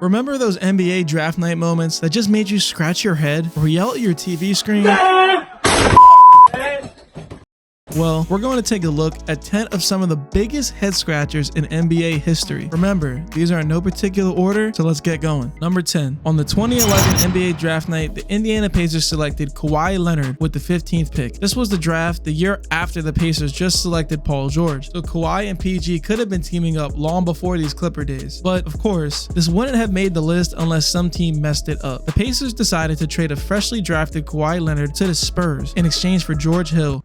Remember those NBA draft night moments that just made you scratch your head or yell at your TV screen? Well, we're going to take a look at 10 of some of the biggest head scratchers in NBA history. Remember, these are in no particular order, so let's get going. Number 10. On the 2011 NBA draft night, the Indiana Pacers selected Kawhi Leonard with the 15th pick. This was the draft the year after the Pacers just selected Paul George. So Kawhi and PG could have been teaming up long before these Clipper days. But of course, this wouldn't have made the list unless some team messed it up. The Pacers decided to trade a freshly drafted Kawhi Leonard to the Spurs in exchange for George Hill,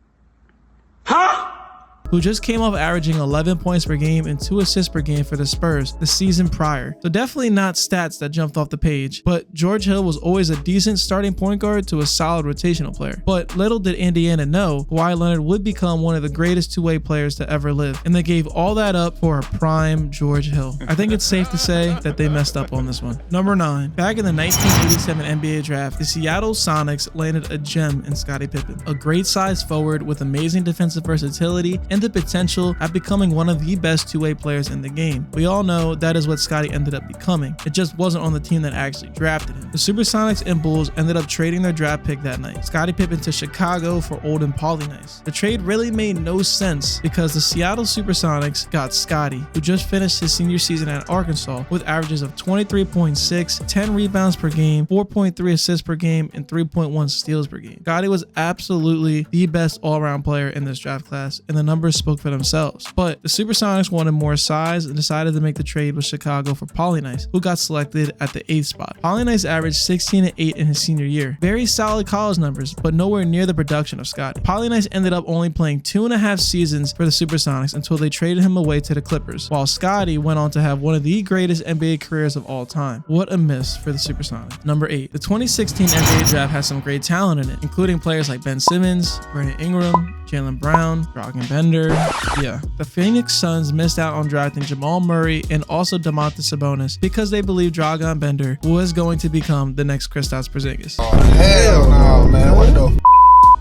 who just came off averaging 11 points per game and 2 assists per game for the Spurs the season prior. So definitely not stats that jumped off the page, but George Hill was always a decent starting point guard to a solid rotational player. But little did Indiana know, Kawhi Leonard would become one of the greatest two-way players to ever live, and they gave all that up for a prime George Hill. I think it's safe to say that they messed up on this one. Number 9. Back in the 1987 NBA draft, the Seattle Sonics landed a gem in Scottie Pippen, a great size forward with amazing defensive versatility and the potential at becoming one of the best two-way players in the game. We all know that is what Scottie ended up becoming. It just wasn't on the team that actually drafted him. The Supersonics and Bulls ended up trading their draft pick that night, Scottie Pippen to Chicago for Olden Polynice. The trade really made no sense because the Seattle Supersonics got Scottie, who just finished his senior season at Arkansas with averages of 23.6, 10 rebounds per game, 4.3 assists per game, and 3.1 steals per game. Scottie was absolutely the best all-around player in this draft class, and the numbers spoke for themselves. But the Supersonics wanted more size and decided to make the trade with Chicago for Polynice, who got selected at the 8th spot. Polynice averaged 16 and 8 in his senior year. Very solid college numbers, but nowhere near the production of Scottie. Polynice ended up only playing 2.5 seasons for the Supersonics until they traded him away to the Clippers, while Scottie went on to have one of the greatest NBA careers of all time. What a miss for the Supersonics. Number 8. The 2016 NBA draft has some great talent in it, including players like Ben Simmons, Brandon Ingram, Jaylen Brown, Dragan Bender. Yeah, the Phoenix Suns missed out on drafting Jamal Murray and also Domantas Sabonis because they believed Dragan Bender was going to become the next Kristaps Porzingis. Oh, hell no, man. What the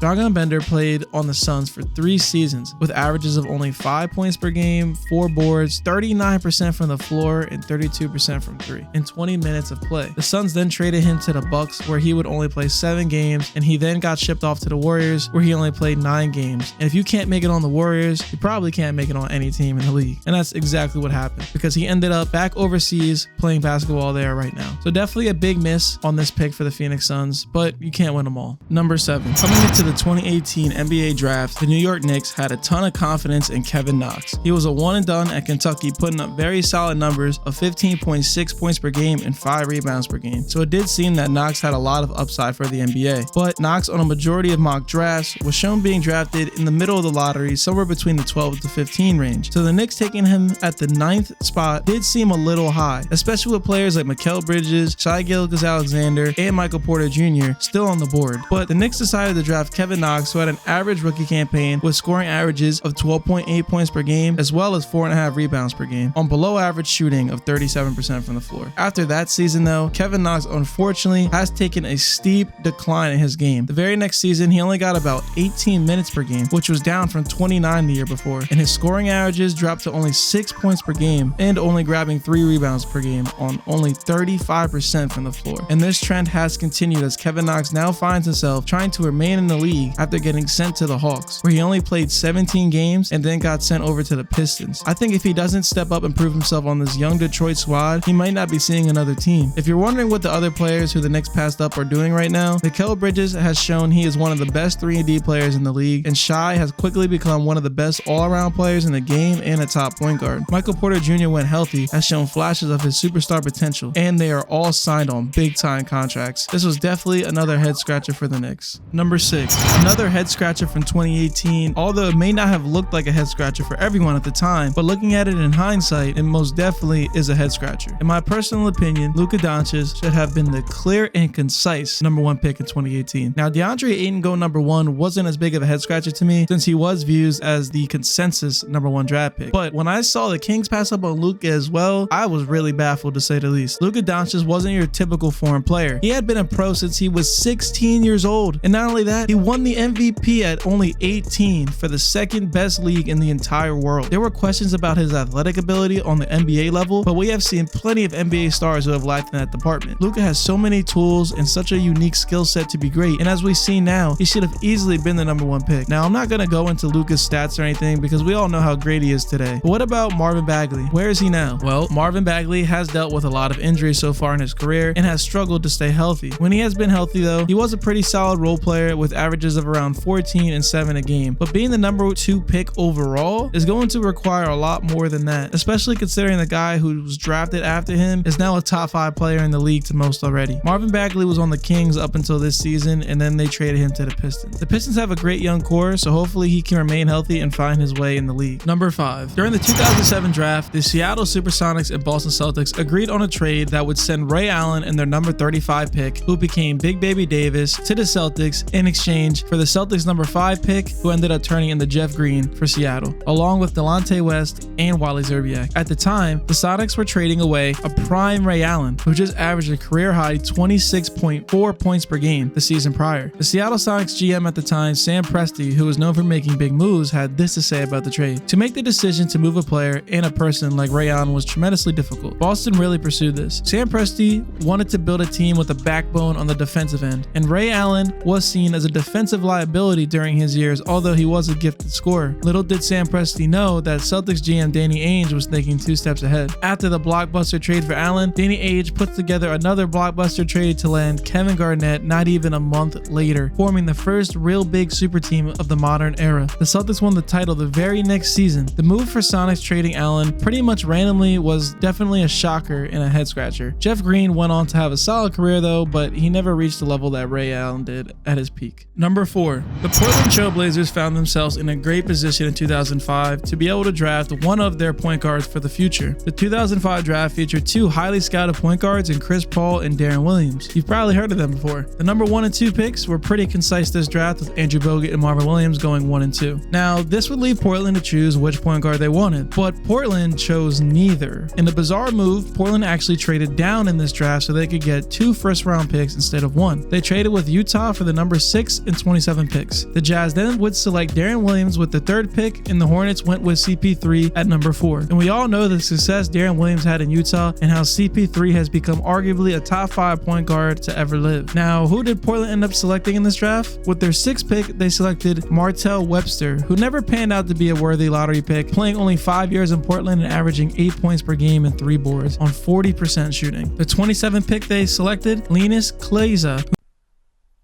Dragan Bender played on the Suns for 3 seasons with averages of only 5 points per game, 4 boards, 39% from the floor, and 32% from 3 in 20 minutes of play. The Suns then traded him to the Bucks, where he would only play 7 games, and he then got shipped off to the Warriors, where he only played 9 games. And if you can't make it on the Warriors, you probably can't make it on any team in the league. And that's exactly what happened, because he ended up back overseas playing basketball there right now. So definitely a big miss on this pick for the Phoenix Suns, but you can't win them all. Number 7. Coming into the 2018 NBA draft, the New York Knicks had a ton of confidence in Kevin Knox. He was a one and done at Kentucky, putting up very solid numbers of 15.6 points per game and 5 rebounds per game. So it did seem that Knox had a lot of upside for the NBA. But Knox, on a majority of mock drafts, was shown being drafted in the middle of the lottery, somewhere between the 12 to 15 range. So the Knicks taking him at the 9th spot did seem a little high, especially with players like Mikal Bridges, Shai Gilgeous-Alexander, and Michael Porter Jr. still on the board. But the Knicks decided to draft Kevin Knox, who had an average rookie campaign with scoring averages of 12.8 points per game, as well as 4.5 rebounds per game, on below average shooting of 37% from the floor. After that season though, Kevin Knox unfortunately has taken a steep decline in his game. The very next season, he only got about 18 minutes per game, which was down from 29 the year before, and his scoring averages dropped to only 6 points per game and only grabbing 3 rebounds per game on only 35% from the floor. And this trend has continued as Kevin Knox now finds himself trying to remain in the league after getting sent to the Hawks, where he only played 17 games and then got sent over to the Pistons. I think if he doesn't step up and prove himself on this young Detroit squad, he might not be seeing another team. If you're wondering what the other players who the Knicks passed up are doing right now, Mikal Bridges has shown he is one of the best 3-and-D players in the league, and Shai has quickly become one of the best all-around players in the game and a top point guard. Michael Porter Jr., when healthy, has shown flashes of his superstar potential, and they are all signed on big-time contracts. This was definitely another head scratcher for the Knicks. Number 6. Another head scratcher from 2018, although it may not have looked like a head scratcher for everyone at the time, but looking at it in hindsight, it most definitely is a head scratcher. In my personal opinion, Luka Doncic should have been the clear and concise number 1 pick in 2018. Now, DeAndre Ayton going number 1 wasn't as big of a head scratcher to me, since he was viewed as the consensus number 1 draft pick. But when I saw the Kings pass up on Luka as well, I was really baffled, to say the least. Luka Doncic wasn't your typical foreign player. He had been a pro since he was 16 years old, and not only that, he won won the MVP at only 18 for the second best league in the entire world. There were questions about his athletic ability on the NBA level, but we have seen plenty of NBA stars who have lacked in that department. Luka has so many tools and such a unique skill set to be great, and as we see now, he should have easily been the #1 pick. Now, I'm not going to go into Luka's stats or anything because we all know how great he is today. But what about Marvin Bagley? Where is he now? Well, Marvin Bagley has dealt with a lot of injuries so far in his career and has struggled to stay healthy. When he has been healthy though, he was a pretty solid role player with averages of around 14 and 7 a game. But being the #2 pick overall is going to require a lot more than that, especially considering the guy who was drafted after him is now a top 5 player in the league to most already. Marvin Bagley was on the Kings up until this season, and then they traded him to the Pistons. The Pistons have a great young core, so hopefully he can remain healthy and find his way in the league. Number 5. During the 2007 draft, the Seattle Supersonics and Boston Celtics agreed on a trade that would send Ray Allen and their number 35 pick, who became Big Baby Davis, to the Celtics in exchange for the Celtics number 5 pick, who ended up turning into Jeff Green for Seattle, along with Delonte West and Wally Szczerbiak. At the time, the Sonics were trading away a prime Ray Allen, who just averaged a career-high 26.4 points per game the season prior. The Seattle Sonics GM at the time, Sam Presti, who was known for making big moves, had this to say about the trade. To make the decision to move a player and a person like Ray Allen was tremendously difficult. Boston really pursued this. Sam Presti wanted to build a team with a backbone on the defensive end, and Ray Allen was seen as a defensive liability during his years, although he was a gifted scorer. Little did Sam Presti know that Celtics GM Danny Ainge was thinking 2 steps ahead. After the blockbuster trade for Allen, Danny Ainge put together another blockbuster trade to land Kevin Garnett not even a month later, forming the first real big super team of the modern era. The Celtics won the title the very next season. The move for Sonics trading Allen pretty much randomly was definitely a shocker and a head scratcher. Jeff Green went on to have a solid career though, but he never reached the level that Ray Allen did at his peak. Number 4. The Portland Trail Blazers found themselves in a great position in 2005 to be able to draft one of their point guards for the future. The 2005 draft featured 2 highly scouted point guards in Chris Paul and Darren Williams. You've probably heard of them before. The number 1 and 2 picks were pretty concise this draft, with Andrew Bogut and Marvin Williams going 1 and 2. Now, this would leave Portland to choose which point guard they wanted, but Portland chose neither. In a bizarre move, Portland actually traded down in this draft so they could get 2 first-round picks instead of 1. They traded with Utah for the number 6 and 27 picks. The Jazz then would select Darren Williams with the 3rd pick, and the Hornets went with CP3 at number 4. And we all know the success Darren Williams had in Utah and how CP3 has become arguably a top 5 point guard to ever live. Now, who did Portland end up selecting in this draft? With their 6th pick, they selected Martell Webster, who never panned out to be a worthy lottery pick, playing only 5 years in Portland and averaging 8 points per game and 3 boards on 40% shooting. The 27th pick they selected, Linus Kleza,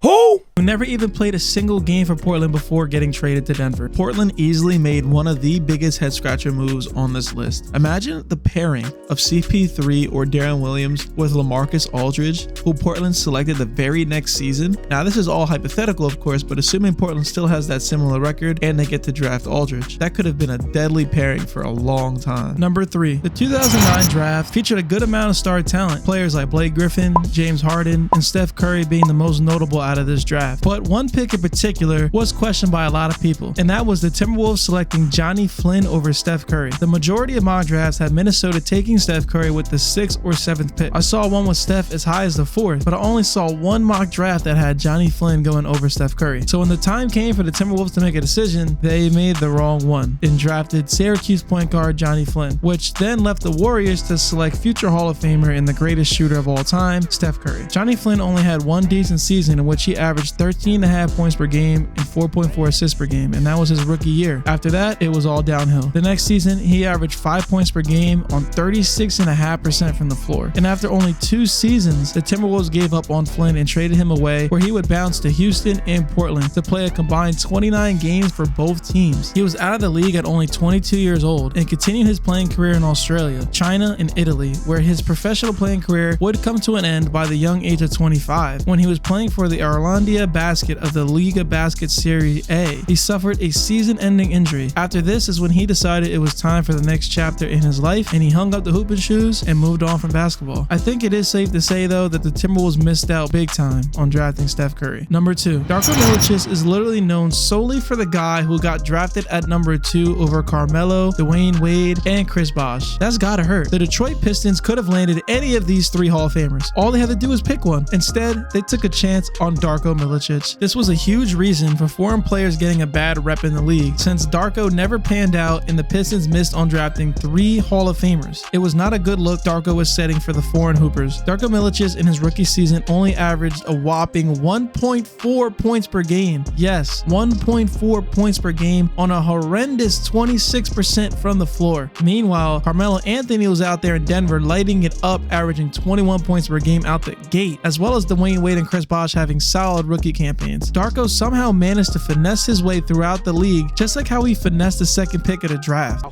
who never even played a single game for Portland before getting traded to Denver. Portland easily made one of the biggest head scratcher moves on this list. Imagine the pairing of CP3 or Darren Williams with LaMarcus Aldridge, who Portland selected the very next season. Now, this is all hypothetical, of course, but assuming Portland still has that similar record and they get to draft Aldridge, that could have been a deadly pairing for a long time. Number 3, the 2009 draft featured a good amount of star talent. Players like Blake Griffin, James Harden, and Steph Curry being the most notable out of this draft. But one pick in particular was questioned by a lot of people, and that was the Timberwolves selecting Johnny Flynn over Steph Curry. The majority of mock drafts had Minnesota taking Steph Curry with the 6th or 7th pick. I saw one with Steph as high as the 4th, but I only saw one mock draft that had Johnny Flynn going over Steph Curry. So when the time came for the Timberwolves to make a decision, they made the wrong one and drafted Syracuse point guard Johnny Flynn, which then left the Warriors to select future Hall of Famer and the greatest shooter of all time, Steph Curry. Johnny Flynn only had one decent season in which he averaged 13.5 points per game and 4.4 assists per game, and that was his rookie year. After that, it was all downhill. The next season, he averaged 5 points per game on 36.5% from the floor. And after only 2 seasons, the Timberwolves gave up on Flynn and traded him away, where he would bounce to Houston and Portland to play a combined 29 games for both teams. He was out of the league at only 22 years old and continued his playing career in Australia, China, and Italy, where his professional playing career would come to an end by the young age of 25 when he was playing for the Orlandia Basket of the Liga Basket Serie A. He suffered a season-ending injury. After this is when he decided it was time for the next chapter in his life, and he hung up the hooping shoes and moved on from basketball. I think it is safe to say though that the Timberwolves missed out big time on drafting Steph Curry. Number 2, Darko Milicic is literally known solely for the guy who got drafted at number 2 over Carmelo, Dwayne Wade, and Chris Bosh. That's gotta hurt. The Detroit Pistons could have landed any of these 3 Hall of Famers. All they had to do was pick one. Instead, they took a chance on Darko Milicic. Milicic. This was a huge reason for foreign players getting a bad rep in the league, since Darko never panned out and the Pistons missed on drafting 3 Hall of Famers. It was not a good look Darko was setting for the foreign hoopers. Darko Milicic in his rookie season only averaged a whopping 1.4 points per game. Yes, 1.4 points per game on a horrendous 26% from the floor. Meanwhile, Carmelo Anthony was out there in Denver lighting it up, averaging 21 points per game out the gate, as well as Dwayne Wade and Chris Bosh having solid rookie campaigns. Darko somehow managed to finesse his way throughout the league, just like how he finessed the second pick of the draft.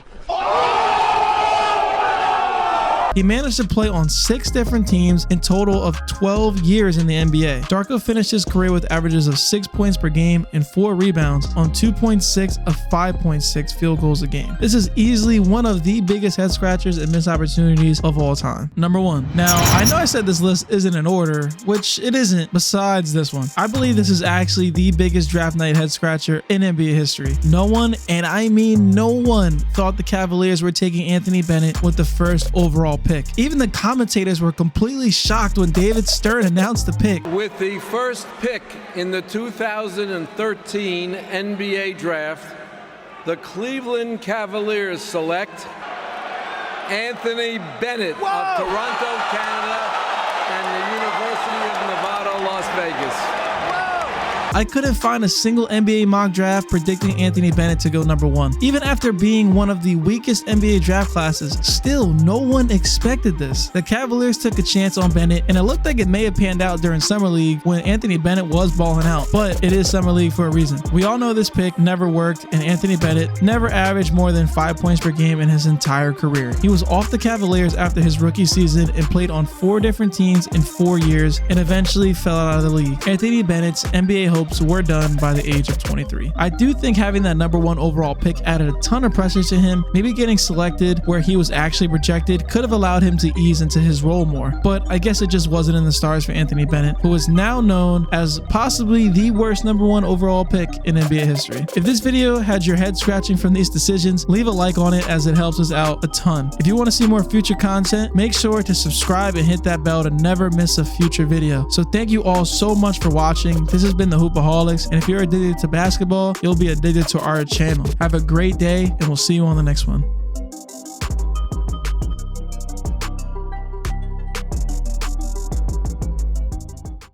He managed to play on 6 different teams in total of 12 years in the NBA. Darko finished his career with averages of 6 points per game and 4 rebounds on 2.6 of 5.6 field goals a game. This is easily one of the biggest head scratchers and missed opportunities of all time. Number 1. Now, I know I said this list isn't in order, which it isn't besides this one. I believe this is actually the biggest draft night head scratcher in NBA history. No one, and I mean no one, thought the Cavaliers were taking Anthony Bennett with the first overall pick. Even the commentators were completely shocked when David Stern announced the pick. With the first pick in the 2013 NBA draft, the Cleveland Cavaliers select Anthony Bennett of Toronto, Canada, and the University of Nevada, Las Vegas. I couldn't find a single NBA mock draft predicting Anthony Bennett to go number 1. Even after being one of the weakest NBA draft classes, still no one expected this. The Cavaliers took a chance on Bennett, and it looked like it may have panned out during Summer League when Anthony Bennett was balling out, but it is Summer League for a reason. We all know this pick never worked, and Anthony Bennett never averaged more than 5 points per game in his entire career. He was off the Cavaliers after his rookie season and played on 4 different teams in 4 years and eventually fell out of the league. Anthony Bennett's NBA hopes were done by the age of 23. I do think having that number 1 overall pick added a ton of pressure to him. Maybe getting selected where he was actually projected could have allowed him to ease into his role more, but I guess it just wasn't in the stars for Anthony Bennett, who is now known as possibly the worst number 1 overall pick in NBA history. If this video had your head scratching from these decisions, leave a like on it as it helps us out a ton. If you want to see more future content, make sure to subscribe and hit that bell to never miss a future video. So thank you all so much for watching. This has been the Hoopaholics. And if you're addicted to basketball, you'll be addicted to our channel. Have a great day, and we'll see you on the next one.